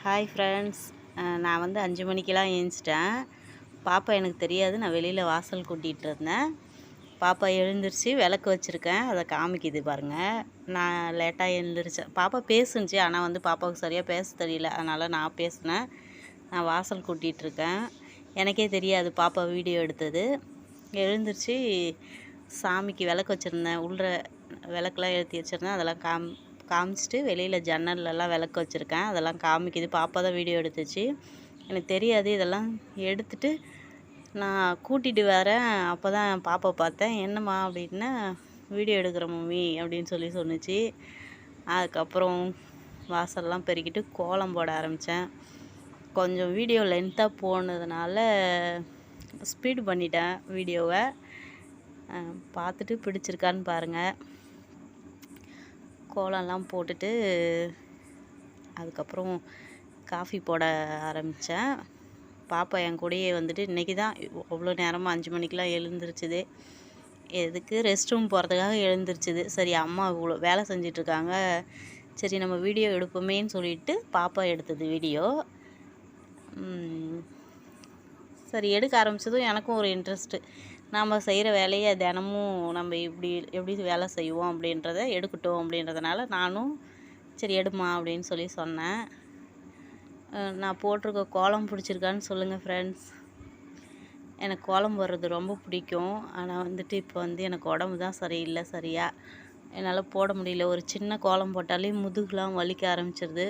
Hi friends. நான் வந்து 5 மணிக்கெலாம் ஏஞ்சிட்டேன். பாப்பா எனக்கு தெரியாது, நான் வெளியில் வாசல் கூட்டிகிட்டு இருந்தேன். பாப்பா எழுந்திரிச்சு விளக்கு வச்சுருக்கேன், அதை காமிக்குது பாருங்கள். நான் லேட்டாக எழுந்திரிச்சேன். பாப்பா பேசுனுச்சு, ஆனால் வந்து பாப்பாவுக்கு சரியாக பேச தெரியல, அதனால் நான் பேசினேன். நான் வாசல் கூட்டிகிட்ருக்கேன், எனக்கே தெரியாது பாப்பா வீடியோ எடுத்தது. எழுந்திரிச்சு சாமிக்கு விளக்கு வச்சுருந்தேன், உள்ள விளக்கெலாம் ஏற்றி வச்சுருந்தேன், அதெல்லாம் காமிச்சிட்டு வெளியில் ஜன்னல்லலாம் விளக்கு வச்சுருக்கேன், அதெல்லாம் காமிக்குது. பாப்பா தான் வீடியோ எடுத்துச்சு, எனக்கு தெரியாது. இதெல்லாம் எடுத்துட்டு நான் கூட்டிகிட்டு வரேன், அப்போ தான் பாப்பா பார்த்தேன். என்னம்மா அப்படின்னா, வீடியோ எடுக்கிற மம்மி அப்படின்னு சொன்னிச்சு. அதுக்கப்புறம் வாசல்லாம் பெருக்கிட்டு கோலம் போட ஆரம்பித்தேன். கொஞ்சம் வீடியோ லென்த்தாக போனதுனால ஸ்பீடு பண்ணிட்டேன் வீடியோவை. பார்த்துட்டு பிடிச்சிருக்கான்னு பாருங்கள். கோலம்லாம் போட்டுட்டு அதுக்கப்புறம் காஃபி போட ஆரம்பித்தேன். பாப்பா என் கூடயே வந்துட்டு இன்றைக்கி தான் அவ்வளோ நேரமாக 5 மணிக்கெலாம் எழுந்திரிச்சிது. எதுக்கு ரெஸ்ட் ரூம் போகிறதுக்காக எழுந்திரிச்சிது. சரி, அம்மா இவ்வளோ வேலை செஞ்சிட்ருக்காங்க, சரி நம்ம வீடியோ எடுப்போமேன்னு சொல்லிட்டு பாப்பா எடுத்தது வீடியோ. சரி, எடுக்க ஆரம்பித்ததும் எனக்கும் ஒரு இன்ட்ரெஸ்ட்டு, நாம் செய்கிற வேலையை தினமும் நம்ம எப்படி வேலை செய்வோம் அப்படின்றத எடுக்கட்டும் அப்படின்றதுனால நானும் சரி எடுமா அப்படின்னு சொன்னேன். நான் போட்டிருக்க கோலம் பிடிச்சிருக்கான்னு சொல்லுங்கள் ஃப்ரெண்ட்ஸ். எனக்கு கோலம் போடுறது ரொம்ப பிடிக்கும். ஆனால் வந்துட்டு இப்போ வந்து எனக்கு உடம்பு தான் சரியில்லை, சரியாக என்னால் போட முடியல. ஒரு சின்ன கோலம் போட்டாலே முதுகுலாம் வலிக்க ஆரம்பிச்சிருது.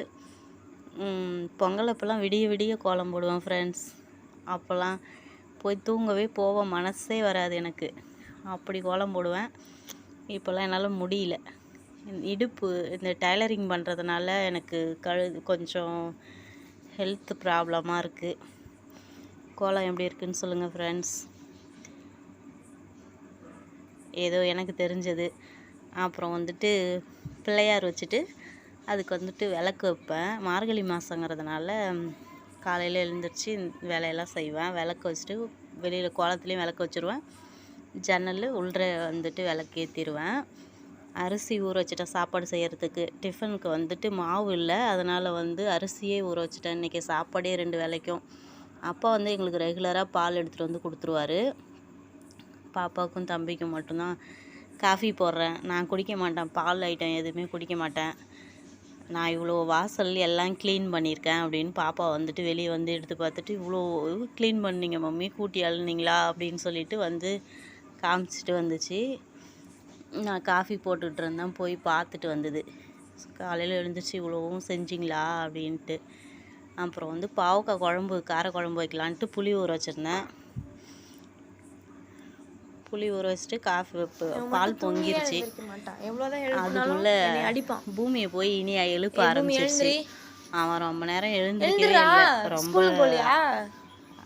பொங்கல் அப்போல்லாம் விடிய விடிய கோலம் போடுவேன் ஃப்ரெண்ட்ஸ். அப்போல்லாம் போய் தூங்கவே போவேன், மனசே வராது எனக்கு, அப்படி கோலம் போடுவேன். இப்போல்லாம் என்னால் முடியல. இடுப்பு இந்த டைலரிங் பண்ணுறதுனால எனக்கு கொஞ்சம் ஹெல்த் ப்ராப்ளமாக இருக்குது. கோலம் எப்படி இருக்குதுன்னு சொல்லுங்கள் ஃப்ரெண்ட்ஸ். ஏதோ எனக்கு தெரிஞ்சது. அப்புறம் வந்துட்டு பிள்ளையார் வச்சுட்டு அதுக்கு வந்துட்டு விளக்கு வைப்பேன். மார்கழி மாதங்கிறதுனால காலையில் எழுந்திரிச்சு வேலையெல்லாம் செய்வேன். விளக்கு வச்சுட்டு வெளியில் கோலத்துலேயும் விளக்கு வச்சுருவேன், ஜன்னல் உள்ள வந்துட்டு விளக்கு ஏற்றிடுவேன். அரிசி ஊற வச்சுட்டேன் சாப்பாடு செய்கிறதுக்கு. டிஃபனுக்கு வந்துட்டு மாவு இல்லை, அதனால் வந்து அரிசியே ஊற வச்சுட்டேன். இன்றைக்கி சாப்பாடே 2 வேளைக்கும். அப்பா வந்து எங்களுக்கு ரெகுலராக பால் எடுத்துகிட்டு வந்து கொடுத்துருவாரு. பாப்பாவுக்கும் தம்பிக்கும் மட்டும்தான் காஃபி போடுறேன். நான் குடிக்க மாட்டேன், பால் ஐட்டம் எதுவுமே குடிக்க மாட்டேன். நான் இவ்வளோ வாசல் எல்லாம் க்ளீன் பண்ணியிருக்கேன் அப்படின்னு பாப்பா வந்துட்டு வெளியே வந்து எடுத்து பார்த்துட்டு, இவ்வளோ க்ளீன் பண்ணிங்க மம்மி, கூட்டி அழுனீங்களா அப்படின்னு சொல்லிட்டு வந்து காமிச்சிட்டு வந்துச்சு. நான் காஃபி போட்டுட்ருந்தேன், போய் பார்த்துட்டு வந்தது. காலையில் எழுந்திரிச்சு இவ்வளோவும் செஞ்சிங்களா அப்படின்ட்டு. அப்புறம் வந்து பாவக்காய் குழம்பு, கார குழம்பு வைக்கலான்ட்டு புளி ஊற வச்சுருந்தேன். புளி ஊற வச்சுட்டு பால் பொங்கிருச்சு. அதுக்குள்ளே பூமியை போய் இனி எழுப்ப ஆரம்பிச்சிருச்சு. அவன் ரொம்ப நேரம் எழுந்திருக்கவே இல்லை, ரொம்ப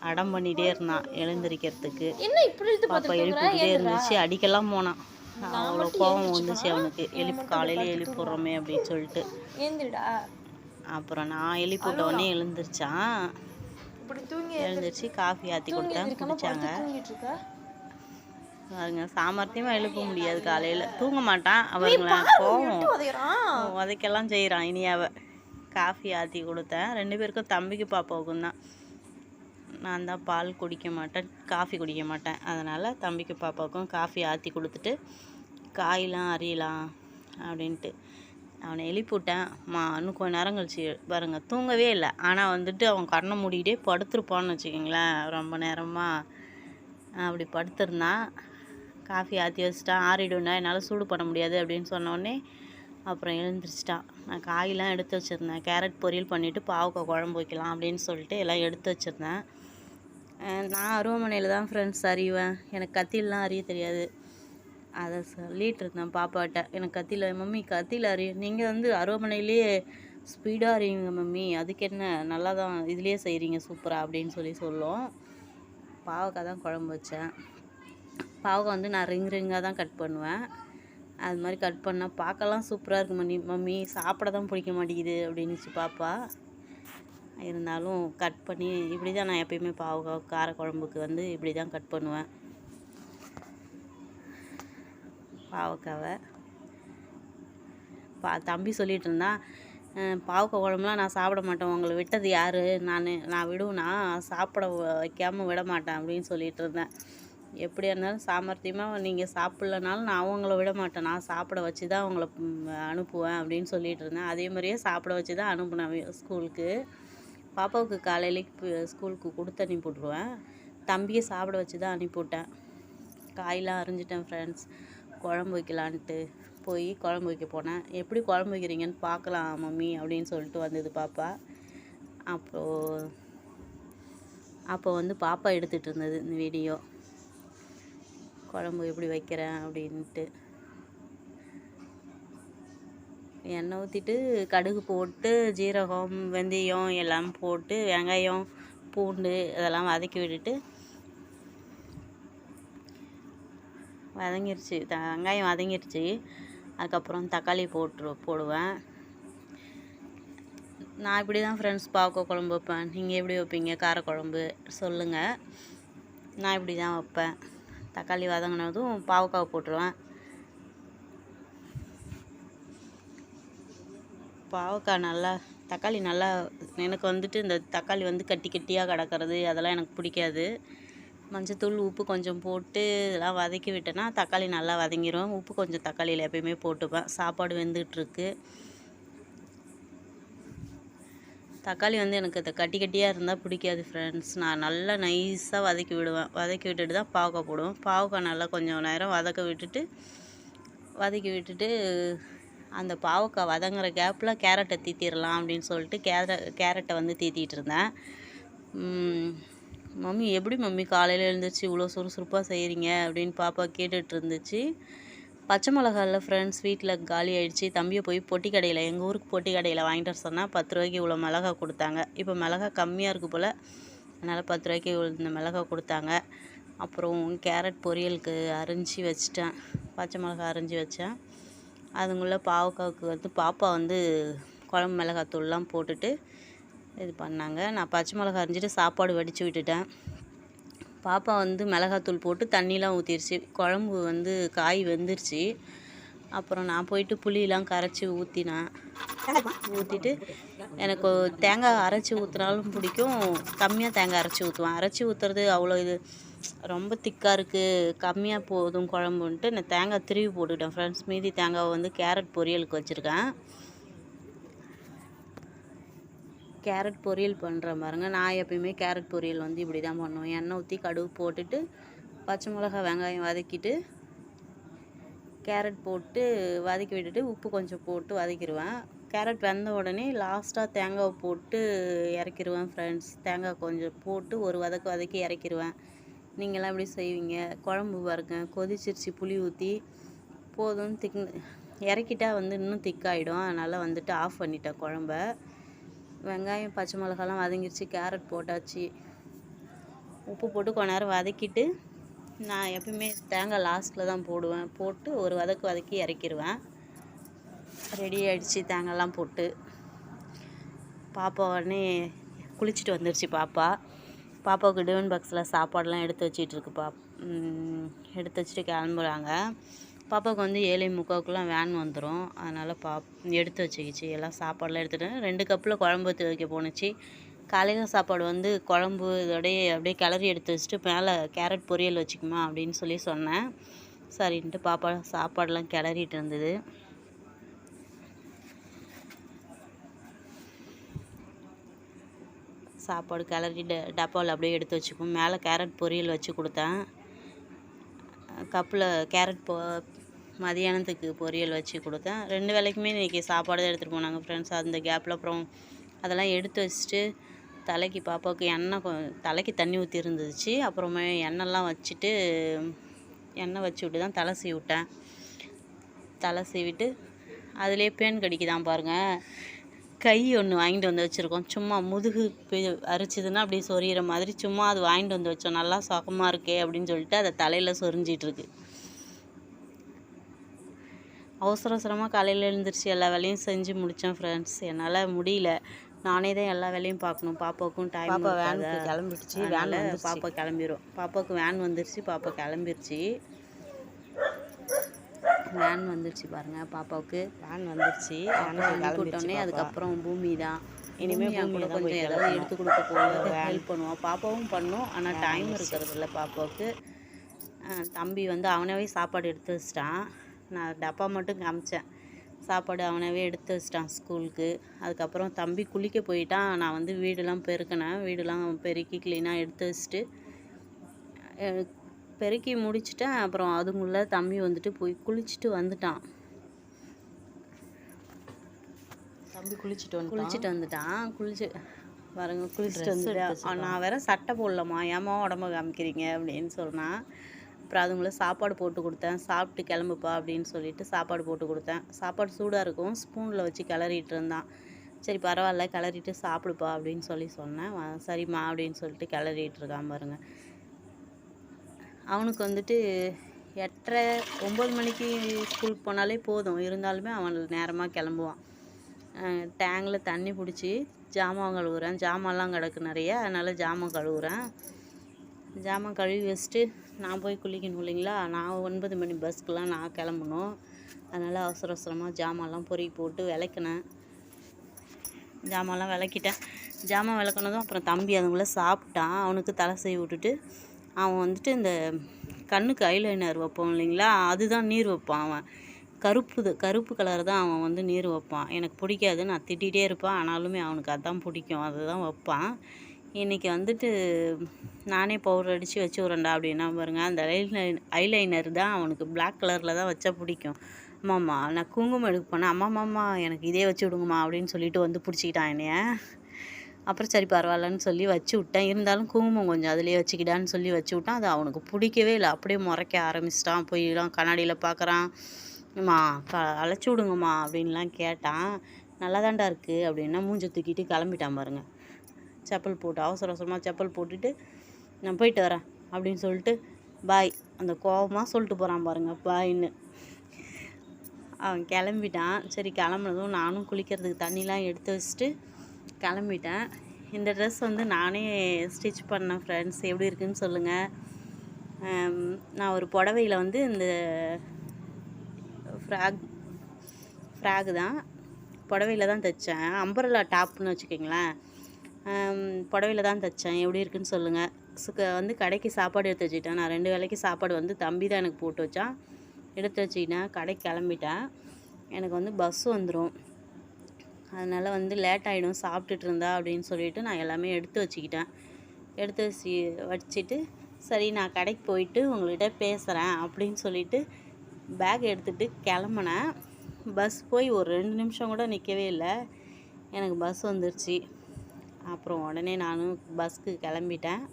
அடம் பண்ணிகிட்டே இருந்தான் எழுந்திரிக்கிறதுக்கு. பாப்பா எழுப்பிக்கிட்டே இருந்துச்சு, அடிக்கெல்லாம் போனான். அவ்வளோ கோபம் வந்துச்சு அவனுக்கு, காலையில் எழுப்பிடுறோமே அப்படின்னு சொல்லிட்டு. அப்புறம் நான் எழுப்பிவிட்ட உடனே எழுந்திரிச்சான். எழுந்திரிச்சு காஃபி ஆற்றி கொடுத்தேன், குடித்தாங்க. பாருங்க, சாமர்த்தியமாக எழுப்ப முடியாது, காலையில் தூங்க மாட்டான். அவருங்கள கோவம் உதைக்கெல்லாம் செய்கிறான். இனியாவை காஃபி ஆற்றி கொடுத்தேன் 2 பேருக்கும், தம்பிக்கு பாப்பாவுக்கும் தான். நான் தான் பால் குடிக்க மாட்டேன், காஃபி குடிக்க மாட்டேன், அதனால் தம்பிக்கு பாப்பாவுக்கும் காஃபி ஆற்றி கொடுத்துட்டு காயெலாம் அறியலாம் அப்படின்ட்டு அவனை எழுப்பிவிட்டேன். இன்னும் கொஞ்சம் நேரம் கழிச்சு பாருங்கள், தூங்கவே இல்லை. ஆனால் வந்துட்டு அவன் கண்ணை மூடிக்கிட்டே படுத்துருப்பான்னு வச்சுக்கிங்களேன். ரொம்ப நேரமாக அப்படி படுத்திருந்தான். காஃபி ஆற்றி வச்சுட்டான், ஆறிடும்டா, என்னால் சூடு பண்ண முடியாது அப்படின்னு சொன்னோடனே அப்புறம் எழுந்திரிச்சிட்டான். நான் காயெலாம் எடுத்து வச்சுருந்தேன், கேரட் பொரியல் பண்ணிவிட்டு பாவக்காய் குழம்பு வைக்கலாம் அப்படின்னு சொல்லிட்டு எல்லாம் எடுத்து வச்சுருந்தேன். நான் அருவாமனையில் தான் ஃப்ரெண்ட்ஸ் அறிவேன், எனக்கு கத்திலெலாம் அறிய தெரியாது. அதை சொல்லிகிட்டு இருந்தேன் பாப்பாட்ட, எனக்கு கத்தியில் மம்மி கத்தியில் அறியும், நீங்கள் வந்து அருவாமனையிலேயே ஸ்பீடாக அறியுங்க மம்மி, அதுக்கு என்ன, நல்லா தான் இதுலேயே செய்கிறீங்க சூப்பராக அப்படின்னு சொல்லும். பாவக்காய் தான் குழம்பு வச்சேன். பாவக்காய் வந்து நான் ரிங்காக தான் கட் பண்ணுவேன். அது மாதிரி கட் பண்ணால் பார்க்கலாம் சூப்பராக இருக்குது மம்மி, சாப்பிட தான் பிடிக்க மாட்டேங்குது அப்படின்னுச்சு பாப்பா. இருந்தாலும் கட் பண்ணி இப்படி தான் நான் எப்பயுமே பாவக்காய் கார குழம்புக்கு வந்து இப்படி தான் கட் பண்ணுவேன். பாவக்காவை தம்பி சொல்லிகிட்டு இருந்தான், பாவக்காய் குழம்புலாம் நான் சாப்பிட மாட்டேன், உங்களை விட்டது யார், நான் விடுவேனா, சாப்பிட வைக்காமல் விட மாட்டேன் அப்படின்னு சொல்லிட்டு இருந்தேன். எப்படியா இருந்தாலும் சாமர்த்தியமாக நீங்கள் சாப்பிட்லனாலும் நான் அவங்கள விட மாட்டேன், நான் சாப்பிட வச்சு தான் அவங்கள அனுப்புவேன் அப்படின்னு சொல்லிட்டு இருந்தேன். அதே மாதிரியே சாப்பிட வச்சு தான் அனுப்புனேன் ஸ்கூலுக்கு. பாப்பாவுக்கு காலையிலேக்கு ஸ்கூலுக்கு கொடுத்து அனுப்பிவிட்ருவேன், தம்பியை சாப்பிட வச்சு தான் அனுப்பிவிட்டேன். காயெலாம் அரிஞ்சிட்டேன் ஃப்ரெண்ட்ஸ், குழம்பு வைக்கலான்ட்டு போய் குழம்பு வைக்க போனேன். எப்படி குழம்பு வைக்கிறீங்கன்னு பார்க்கலாம் மம்மி அப்படின்னு சொல்லிட்டு வந்தது பாப்பா. அப்போ வந்து பாப்பா எடுத்துகிட்டு இருந்தது இந்த வீடியோ, குழம்பு எப்படி வைக்கிறேன் அப்படின்ட்டு. எண்ணெய் ஊற்றிட்டு கடுகு போட்டு ஜீரகம் வெந்தயம் எல்லாம் போட்டு வெங்காயம் பூண்டு இதெல்லாம் வதக்கி விட்டுட்டு, வெங்காயம் வதங்கிருச்சு. அதுக்கப்புறம் தக்காளி போடுவேன். நான் இப்படி தான் ஃப்ரெண்ட்ஸ் பாவக்காய் குழம்பு வைப்பேன். நீங்கள் எப்படி வைப்பீங்க காரக்குழம்பு சொல்லுங்கள். நான் இப்படி தான் வைப்பேன். தக்காளி வதங்கினதும் பாவக்காய் போட்டுருவேன். தக்காளி நல்லா எனக்கு வந்துட்டு இந்த தக்காளி வந்து கட்டி கட்டியாக கிடக்கிறது அதெல்லாம் எனக்கு பிடிக்காது. மஞ்சத்தூள் உப்பு கொஞ்சம் போட்டு இதெல்லாம் வதக்கி விட்டேன்னா தக்காளி நல்லா வதங்கிடும். உப்பு கொஞ்சம் தக்காளியில் எப்பயுமே போட்டுப்பேன். சாப்பாடு வெந்துகிட்ருக்கு. தக்காளி வந்து எனக்கு இந்த கட்டி கட்டியாக இருந்தால் பிடிக்காது ஃப்ரெண்ட்ஸ். நான் நல்லா நைஸாக வதக்கி விடுவேன். வதக்கி விட்டுட்டு தான் பாவக்காய் போடுவேன். பாவக்காய் நல்லா கொஞ்சம் நேரம் வதக்கி விட்டுட்டு அந்த பாவக்காய் வதங்குற கேப்பில் கேரட்டை தீத்திடலாம் அப்படின்னு சொல்லிட்டு கேரட்டை வந்து தீத்திட்டு இருந்தேன். மம்மி எப்படி மம்மி காலையில் எழுந்துச்சு இவ்வளோ சுறுசுறுப்பாக செய்கிறீங்க அப்படின்னு பாப்பா கேட்டுட்டு இருந்துச்சு. பச்சை மிளகா இல்லை ஃப்ரெண்ட்ஸ், வீட்டில் காலி ஆகிடுச்சி. தம்பியை போய் பொட்டி கடையில், எங்கள் ஊருக்கு பொட்டி கடையில் வாங்கிட்டு வர சொன்னால் 10 ரூபாய்க்கு இவ்வளோ மிளகா கொடுத்தாங்க. இப்போ மிளகா கம்மியாக இருக்குது போல், அதனால் 10 ரூபாய்க்கு இந்த மிளகா கொடுத்தாங்க. அப்புறம் கேரட் பொரியலுக்கு அரிஞ்சு வச்சிட்டேன், பச்சை மிளகா அரிஞ்சு வச்சேன். அதுங்குள்ளே பாவக்காவுக்கு வந்து பாப்பா வந்து குழம்பு மிளகாத்தூள்லாம் போட்டுட்டு இது பண்ணாங்க. நான் பச்சை மிளகா அரிஞ்சிட்டு சாப்பாடு வடித்து விட்டுட்டேன். பாப்பா வந்து மிளகாத்தூள் போட்டு தண்ணிலாம் ஊற்றிருச்சு. குழம்பு வந்து காய் வெந்துருச்சு. அப்புறம் நான் போயிட்டு புளியெலாம் கரைச்சி ஊற்றிட்டு எனக்கு தேங்காய் அரைச்சி ஊற்றினாலும் பிடிக்கும், கம்மியாக தேங்காய் அரைச்சி ஊற்றுவேன். அரைச்சி ஊற்றுறது அவ்வளோ இது ரொம்ப திக்காக இருக்குது, கம்மியாக போதும் குழம்புன்ட்டு நான் தேங்காய் திருவி போட்டுக்கிட்டேன் ஃப்ரெண்ட்ஸ். மீதி தேங்காவை வந்து கேரட் பொரியலுக்கு வச்சுருக்கேன். கேரட் பொரியல் பண்ணுறேன் பாருங்க. நான் எப்பயுமே கேரட் பொரியல் வந்து இப்படி தான் பண்ணுவேன். எண்ணெய் ஊற்றி கடுகு போட்டுட்டு பச்சை மிளகாய் வெங்காயம் வதக்கிட்டு கேரட் போட்டு வதக்கி விட்டுட்டு உப்பு கொஞ்சம் போட்டு வதக்கிடுவேன். கேரட் வெந்த உடனே லாஸ்ட்டாக தேங்காவை போட்டு இறக்கிடுவேன் ஃப்ரெண்ட்ஸ். தேங்காய் கொஞ்சம் போட்டு ஒரு வதக்கி இறக்கிடுவேன். நீங்களாம் எப்படி செய்வீங்க? குழம்பு பாருங்க கொதிச்சிருச்சு, புளி ஊற்றி போதும் இறக்கிட்டா வந்து இன்னும் திக்காயிடும். அதனால் வந்துட்டு ஆஃப் பண்ணிட்டேன் குழம்ப. வெங்காயம் பச்சை மிளகாலாம் வதங்கிருச்சு, கேரட் போட்டாச்சு, உப்பு போட்டு கொஞ்ச நேரம் வதக்கிட்டு நான் எப்பயுமே தேங்காய் லாஸ்ட்டில் தான் போடுவேன். போட்டு ஒரு வதக்கி இறக்கிடுவேன். ரெடி ஆகிடுச்சு தேங்காய்லாம் போட்டு. பாப்பா உடனே குளிச்சுட்டு வந்துடுச்சு. பாப்பாவுக்கு டிஃபன் பாக்ஸில் சாப்பாடெலாம் எடுத்து வச்சிட்ருக்கு. எடுத்து வச்சுட்டு கிளம்புறாங்க. பாப்பாவுக்கு வந்து 7:45 வேன் வந்துடும். அதனால் எடுத்து வச்சுக்கிச்சு எல்லாம் சாப்பாடெலாம் எடுத்துகிட்டு 2 கப்பில் குழம்பு ஊற்றி வைக்க போணுச்சு. காலையில் சாப்பாடு வந்து குழம்பு இதோடையே அப்படியே கிளறி எடுத்து வச்சுட்டு மேலே கேரட் பொரியல் வச்சுக்குமா அப்படின்னு சொன்னேன். சரின்ட்டு பாப்பா சாப்பாடெலாம் கிளறிட்டு இருந்தது. சாப்பாடு கிளறி டப்பாவில் அப்படியே எடுத்து வச்சுக்கும். மேலே கேரட் பொரியல் வச்சு கொடுத்தேன். கப்பில் கேரட் மதியானத்துக்கு பொரியல் வச்சு கொடுத்தேன். 2 வேளைக்குமே இன்றைக்கி சாப்பாடு தான் எடுத்துகிட்டு போனாங்க ஃப்ரெண்ட்ஸ். அந்த கேப்பில் அப்புறம் அதெல்லாம் எடுத்து வச்சுட்டு பாப்பாவுக்கு தலைக்கு தண்ணி ஊற்றி இருந்துச்சு. அப்புறமே எண்ணெய் வச்சு விட்டு தான் தலை சீவிட்டேன். தலை சீவிட்டு அதுலேயே பேன் கடிக்குதான் பாருங்கள். கை ஒன்று வாங்கிட்டு வந்து வச்சுருக்கோம். சும்மா முதுகு அரிச்சிதுன்னா அப்படியே சொரிகிற மாதிரி சும்மா அது வாங்கிட்டு வந்து வச்சோம். நல்லா சுகமாக இருக்கே அப்படின்னு சொல்லிட்டு அதை தலையில் சொரிஞ்சிட்ருக்கு. அவசரமாக காலையில் எழுந்திரிச்சு எல்லா வேலையும் செஞ்சு முடித்தேன் ஃப்ரெண்ட்ஸ். என்னால் முடியல, நானே தான் எல்லா வேலையும் பார்க்கணும். பாப்பாவுக்கும் டைம் கிளம்பிடுச்சு. பாப்பா கிளம்பிடும். பாப்பாவுக்கு வேன் வந்துருச்சு, பாப்பா கிளம்பிருச்சு. வேன் வந்துருச்சு பாருங்கள் பாப்பாவுக்கு. வேன் வந்துருச்சு. அனுப்பிவிட்டோன்னே அதுக்கப்புறம் பூமி தான். இனிமேல் கூட கொஞ்சம் ஏதாவது எடுத்து கொடுக்க போகிறது ஹெல்ப் பண்ணுவான். பாப்பாவும் பண்ணும், ஆனால் டைம் இருக்கிறது இல்லை பாப்பாவுக்கு. தம்பி வந்து அவனாவே சாப்பாடு எடுத்து வச்சிட்டான். நான் டப்பா மட்டும் காமிச்சேன், சாப்பாடு அவனாவே எடுத்து வச்சிட்டான் ஸ்கூலுக்கு. அதுக்கப்புறம் தம்பி குளிக்க போயிட்டான். நான் வந்து வீடெல்லாம் பெருக்கினேன். வீடெல்லாம் பெருக்கி க்ளீனாக எடுத்து வச்சுட்டு பெருக்கி முடிச்சிட்டேன். அப்புறம் அதுக்குள்ள தம்பி வந்துட்டு போய் குளிச்சுட்டு வந்துட்டான். தம்பி குளிச்சுட்டு வந்துட்டான். பாருங்க குளிச்சுட்டு வந்துட்டான். நான் வேற சட்டை போடலம்மா, ஏமா உடம்ப காமிக்கிறீங்க அப்படின்னு சொன்னான். அப்புறம் அதுக்குள்ளே சாப்பாடு போட்டு கொடுத்தேன். சாப்பிட்டு கிளம்புப்பா அப்படின்னு சொல்லிட்டு சாப்பாடு போட்டு கொடுத்தேன். சாப்பாடு சூடாக இருக்கும், ஸ்பூனில் வச்சு கிளறிட்டு இருந்தான். சரி பரவாயில்ல கிளறிட்டு சாப்பிடுப்பா அப்படின்னு சொன்னேன். சரிம்மா அப்படின்னு சொல்லிட்டு கிளறிட்டு இருக்கான் பாருங்க. அவனுக்கு வந்துட்டு 8:30 9 மணிக்கு ஸ்கூலுக்கு போனாலே போதும். இருந்தாலுமே அவன் நேரமாக கிளம்புவான். டேங்கில் தண்ணி பிடிச்சி ஜாமான் கழுவுறேன். ஜாமான்லாம் கிடக்கு நிறைய, அதனால் ஜாமான் கழுவுறேன். ஜாமான் கழுவி வச்சுட்டு நான் போய் குளிக்கணும் இல்லைங்களா. நான் 9 மணி பஸ்க்கெலாம் நான் கிளம்பணும். அதனால் அவசர அவசரமாக ஜாமான்லாம் பொறுக்கி போட்டு விளக்குனேன். ஜாமான்லாம் விளக்கிட்டேன். ஜாமான் விளக்குனதும் அப்புறம் தம்பி அதுக்குள்ளே சாப்பிட்டான். அவனுக்கு தலை செய்ய விட்டுட்டு அவன் வந்துட்டு இந்த கண்ணுக்கு ஐலைனர் வைப்போம் இல்லைங்களா, அதுதான் நீர் வைப்பான். அவன் கருப்பு கலர் தான் அவன் வந்து நீர் வைப்பான். எனக்கு பிடிக்காது, நான் திட்டிகிட்டே இருப்பான். ஆனாலுமே அவனுக்கு அதுதான் பிடிக்கும், அதுதான் வைப்பான். இன்றைக்கி வந்துட்டு நானே பவுடர் அடித்து வச்சு விட்றேன்டா அப்படின்னா பாருங்க, அந்த ஐலைனர் தான் அவனுக்கு பிளாக் கலரில் தான் வச்சா பிடிக்கும். அம்மாம்மா நான் குங்குமம் எடுக்க போனேன், அம்மாம்மா எனக்கு இதே வச்சு விடுங்கம்மா அப்படின்னு சொல்லிட்டு வந்து பிடிச்சிக்கிட்டான் என்னைய. அப்புறம் சரி பரவாயில்லன்னு சொல்லி வச்சு விட்டேன். இருந்தாலும் குங்குமம் கொஞ்சம் அதிலே வச்சுக்கிட்டான்னு சொல்லி வச்சு விட்டான். அது அவனுக்கு பிடிக்கவே இல்லை. அப்படியே முறைக்க ஆரம்பிச்சிட்டான். போய்லாம் கண்ணாடியில் பார்க்குறான். அம்மா அழைச்சி விடுங்கம்மா அப்படின்லாம் கேட்டான். நல்லா தாண்டா இருக்குது அப்படின்னா மூஞ்சை தூக்கிட்டு கிளம்பிட்டான் பாருங்கள். செப்பல் போட்டு அவசர அவசரமாக செப்பல் போட்டுட்டு நான் போயிட்டு வரேன் அப்படின்னு சொல்லிட்டு பாய், அந்த கோபமாக சொல்லிட்டு போகிறான் பாருங்கள் பாயின்னு. அவன் கிளம்பிட்டான். சரி கிளம்புனதும் நானும் குளிக்கிறதுக்கு தண்ணிலாம் எடுத்து வச்சுட்டு கிளம்பிட்டேன். இந்த ட்ரெஸ் வந்து நானே ஸ்டிச் பண்ணேன் ஃப்ரெண்ட்ஸ். எப்படி இருக்குன்னு சொல்லுங்கள். நான் ஒரு புடவையில் வந்து இந்த ஃப்ராக் தான் புடவையில் தான் தைச்சேன். அம்பர்லா டாப்னு வச்சுக்கிங்களேன். புடவையில் தான் தைச்சேன். எப்படி இருக்குன்னு சொல்லுங்கள். வந்து கடைக்கு சாப்பாடு எடுத்து வச்சுக்கிட்டேன். நான் 2 வேளைக்கு சாப்பாடு வந்து தம்பி தான் எனக்கு போட்டு வச்சான். எடுத்து வச்சுக்கிட்டேன். கடைக்கு கிளம்பிட்டேன். எனக்கு வந்து பஸ் வந்துடும், அதனால் வந்து லேட் ஆகிடும் சாப்பிட்டுட்டு இருந்தா அப்படின்னு சொல்லிட்டு நான் எல்லாமே எடுத்து வச்சுக்கிட்டேன். எடுத்து வச்சுட்டு சரி நான் கடைக்கு போயிட்டு உங்கள்கிட்ட பேசுகிறேன் அப்படின்னு சொல்லிட்டு பேக் எடுத்துகிட்டு கிளம்புனேன். பஸ் போய் ஒரு 2 நிமிஷம் கூட நிற்கவே இல்லை, எனக்கு பஸ் வந்துருச்சு. அப்புறம் உடனே நானும் பஸ்ஸுக்கு கிளம்பிட்டேன்.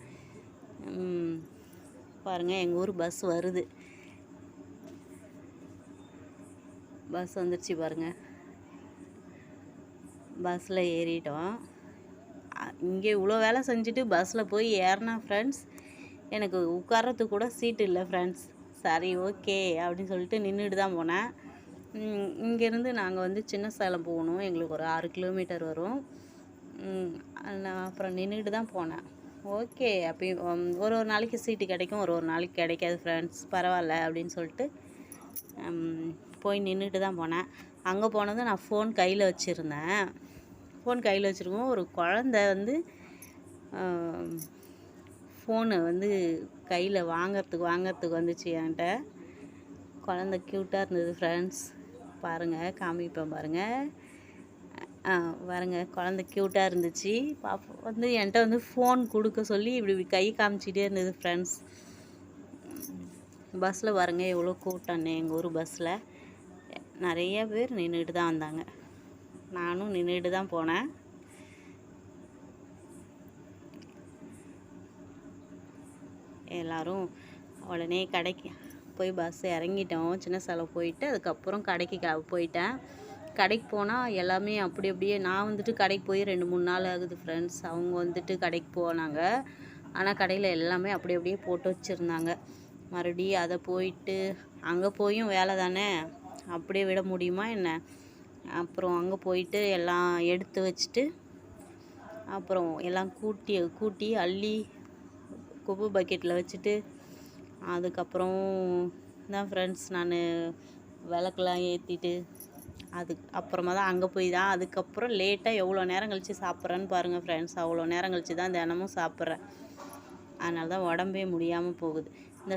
பாருங்கள் எங்கள் ஊர் பஸ் வருது. பஸ் வந்துருச்சு பாருங்கள். பஸ்ஸில் ஏறிட்டோம். இங்கே இவ்வளோ வேலை செஞ்சுட்டு பஸ்ஸில் போய் ஏறினா ஃப்ரெண்ட்ஸ், எனக்கு உட்கார்றதுக்கு கூட சீட்டு இல்லை ஃப்ரெண்ட்ஸ். சரி ஓகே அப்படின்னு சொல்லிட்டு நின்றுட்டு தான் போனேன். இங்கேருந்து நாங்கள் வந்து சின்ன சேலம் போகணும். எங்களுக்கு ஒரு 6 கிலோமீட்டர் வரும். நான் அப்புறம் நின்றுட்டு தான் போனேன். ஓகே அப்பயும் ஒரு நாளைக்கு சீட்டு கிடைக்கும், ஒரு நாளைக்கு கிடைக்காது ஃப்ரெண்ட்ஸ். பரவாயில்ல அப்படின்னு சொல்லிட்டு போய் நின்றுட்டு தான் போனேன். அங்கே போனதும் நான் ஃபோன் கையில் வச்சுருந்தேன். ஃபோன் கையில் வச்சுருக்கோம். ஒரு குழந்த வந்து ஃபோனு வந்து கையில் வாங்கிறதுக்கு வந்துச்சு என்கிட்ட. குழந்த க்யூட்டாக இருந்தது ஃப்ரெண்ட்ஸ். பாருங்கள் காமிப்பேன் பாருங்கள். பாருங்கள் குழந்த க்யூட்டாக இருந்துச்சு. பாப்பா வந்து என்கிட்ட வந்து ஃபோன் கொடுக்க சொல்லி இப்படி கை காமிச்சிட்டே இருந்தது ஃப்ரெண்ட்ஸ். பஸ்ஸில் பாருங்கள் எவ்வளோ கூட்டம்னு. எங்கள் ஊர் பஸ்ஸில் நிறைய பேர் நின்றுட்டு தான் வந்தாங்க. நானும் நின்றுட்டு தான் போனேன். எல்லோரும் உடனே கடைக்கு போய் பஸ் இறங்கிட்டோம். சின்ன சேலம் போயிட்டு அதுக்கப்புறம் கடைக்கு போயிட்டேன். கடைக்கு போனால் எல்லாமே அப்படியே நான் வந்துட்டு கடைக்கு போய் 2-3 நாள் ஆகுது ஃப்ரெண்ட்ஸ். அவங்க வந்துட்டு கடைக்கு போனாங்க. ஆனால் கடையில் எல்லாமே அப்படியே போட்டு வச்சுருந்தாங்க. மறுபடியும் அதை போயிட்டு அங்கே போயும் வேலை தானே, அப்படியே விட முடியுமா என்ன. அப்புறம் அங்கே போயிட்டு எல்லாம் எடுத்து வச்சுட்டு அப்புறம் எல்லாம் கூட்டி அள்ளி குப்பை பக்கெட்டில் வச்சுட்டு அதுக்கப்புறம் தான் ஃப்ரெண்ட்ஸ் நான் விளக்கெலாம் ஏற்றிட்டு அப்புறமா தான் அங்கே போய் தான் அதுக்கப்புறம் லேட்டாக எவ்வளோ நேரம் கழித்து சாப்பிட்றேன்னு பாருங்கள் ஃப்ரெண்ட்ஸ். அவ்வளோ நேரம் கழித்து தான் தினமும் சாப்பிட்றேன். அதனால தான் உடம்பே முடியாமல் போகுது. இந்த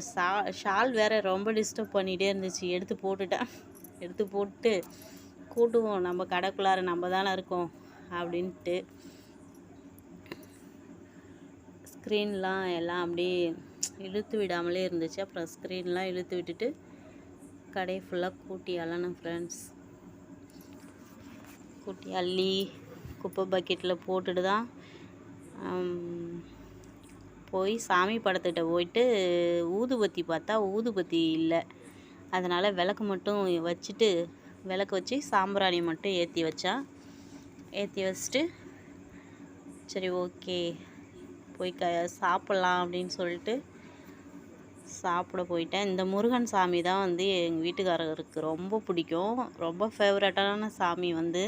ஷால் வேறு ரொம்ப டிஸ்டர்ப் பண்ணிகிட்டே இருந்துச்சு. எடுத்து போட்டுட்டேன். எடுத்து போட்டு கூட்டுவோம், நம்ம கடைக்குள்ளார நம்ம தானே இருக்கோம் அப்படின்ட்டு. ஸ்க்ரீன்லாம் எல்லாம் அப்படியே இழுத்து விடாமலே இருந்துச்சு. அப்புறம் ஸ்க்ரீன்லாம் இழுத்து விட்டுட்டு கடையை ஃபுல்லாக கூட்டி அள்ளணும் ஃப்ரெண்ட்ஸ். கூட்டி அள்ளி குப்பை பக்கெட்டில் போட்டுட்டு தான் போய் சாமி படத்துக்கிட்ட போயிட்டு ஊதுபத்தி பார்த்தா ஊதுபத்தி இல்லை. அதனால் விளக்கு மட்டும் வச்சுட்டு விளக்கு வச்சு சாம்பிராணி மட்டும் ஏற்றி வச்சுட்டு சரி ஓகே போய் சாப்பிட்லாம் அப்படின்னு சொல்லிட்டு சாப்பிட போயிட்டேன். இந்த முருகன் சாமி தான் வந்து எங்கள் வீட்டுக்காரருக்கு ரொம்ப பிடிக்கும். ரொம்ப ஃபேவரட்டான சாமி வந்து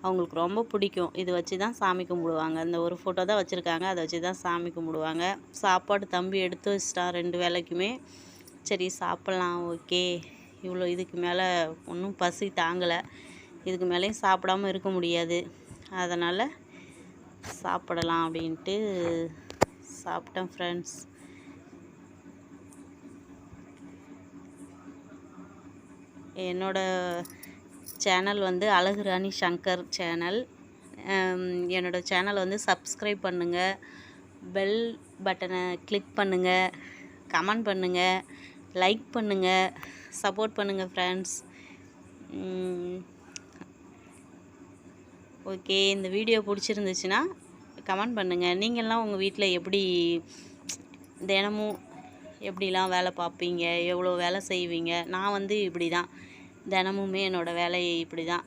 அவங்களுக்கு ரொம்ப பிடிக்கும். இது வச்சு தான் சாமி கும்பிடுவாங்க. இந்த ஒரு ஃபோட்டோ தான் வச்சுருக்காங்க. அதை வச்சு தான் சாமி கும்பிடுவாங்க. சாப்பாடு தம்பி எடுத்து வச்சிட்டான் 2 வேளைக்குமே. சரி சாப்பிட்லாம் ஓகே. இதுக்கு மேலே ஒன்றும் பசி தாங்கலை. இதுக்கு மேலேயும் சாப்பிடாமல் இருக்க முடியாது. அதனால் சாப்பிடலாம் அப்படின்ட்டு சாப்பிட்டேன் ஃப்ரெண்ட்ஸ். என்னோடய சேனல் வந்து அழகு ராணி சங்கர் சேனல். என்னோடய சேனலை வந்து சப்ஸ்கிரைப் பண்ணுங்கள், பெல் பட்டனை கிளிக் பண்ணுங்கள், கமெண்ட் பண்ணுங்கள், லைக் பண்ணுங்கள், சப்போர்ட் பண்ணுங்கள் ஃப்ரெண்ட்ஸ். ஓகே, இந்த வீடியோ பிடிச்சிருந்துச்சுன்னா கமெண்ட் பண்ணுங்கள். நீங்கள்லாம் உங்கள் வீட்டில் எப்படி தினமும் எப்படிலாம் வேலை பார்ப்பீங்க, எவ்வளோ வேலை செய்வீங்க? நான் வந்து இப்படி தான் தினமுமே என்னோடய வேலையை இப்படி தான்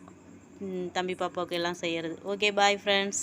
தம்பி பாப்பாவுக்கு எல்லாம் செய்கிறது. Okay, bye friends.